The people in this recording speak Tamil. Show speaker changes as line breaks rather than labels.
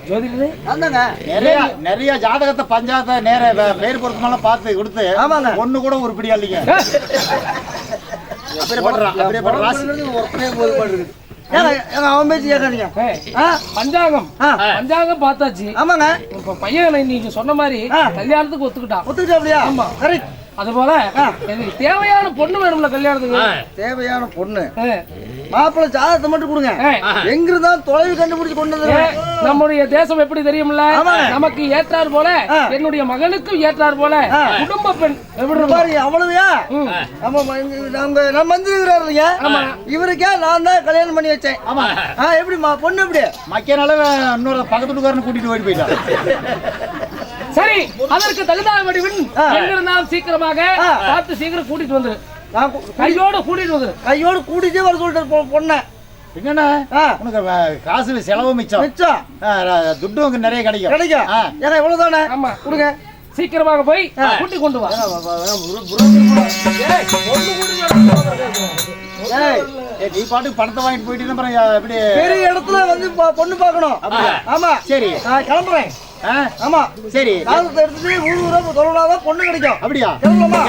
ஜோதிடரே
அந்தாங்க
நிறைய ஜாதகத்தை பஞ்சாயத்தை நேர பேர் பொருத்தமெல்லாம் பார்த்து கொடுத்து
ஆமாங்க
ஒண்ணு கூட உருப்படியா இல்லைங்க. அப்படியே
அவன் பேச்சு கேட்காதீங்க.
பஞ்சாங்கம் பார்த்தாச்சு.
ஆமாங்க
இப்ப பையன் நீங்க சொன்ன மாதிரி கல்யாணத்துக்கு ஒத்துக்கிட்டா
அப்படியா?
ஆமா
கரெக்ட்.
அது போல எனக்கு தேவையான பொண்ணு வேணும்ல கல்யாணத்துக்கு.
தேவையான பொண்ணு மாப்பிள்ளை ஜாதகத்தை மட்டும் கொடுங்க. எங்க இருந்தா தொலைவு கண்டுபிடிச்சு கொண்டு வந்து
நம்முடைய தேசம் எப்படி தெரியும்ல, நமக்கு ஏற்றார் போல என்னுடைய மகனுக்கும் ஏற்றார் போல குடும்ப பெண் எப்படி
பாரு. அவ்வளவுயா? நம்ம மந்திரிக்கிறாரு இல்லையா, இவருக்கே நான் தான் கல்யாணம் பண்ணி வச்சேன். எப்படிமா பொண்ணு எப்படி
மக்கனால இன்னொரு பக்கத்துக்காரன்னு கூட்டிட்டு ஓடி போயிட்டான்.
சரி, அதற்கு தகுந்த வடிவன் எங்கிருந்தாலும் சீக்கிரமாக பார்த்து சீக்கிரம் கூட்டிட்டு வந்துரு. கையோடு கூட்டிட்டே வர சொல்லிட்டு பொண்ண.
என்னன்னா உனக்கு காசு செலவு மிச்சம் துட்டு உங்க நிறைய கிடைக்கும்.
ஏன்னா இவ்வளவுதானே?
ஆமா கொடுங்க. சீக்கிரமாக போய் கூட்டி கொண்டு வா.
நீ பாட்டுக்கு பணத்தை வாங்கிட்டு போயிட்டு எப்படி
பெரிய இடத்துல வந்து பொண்ணு பாக்கணும். ஆமா
சரி
கிளம்புறேன்.
ஆமா சரி
எடுத்துட்டு ஊர் ஊரா தொலைவுனாதான் பொண்ணு கிடைக்கும்.
அப்படியா?
கிளம்பலாமா?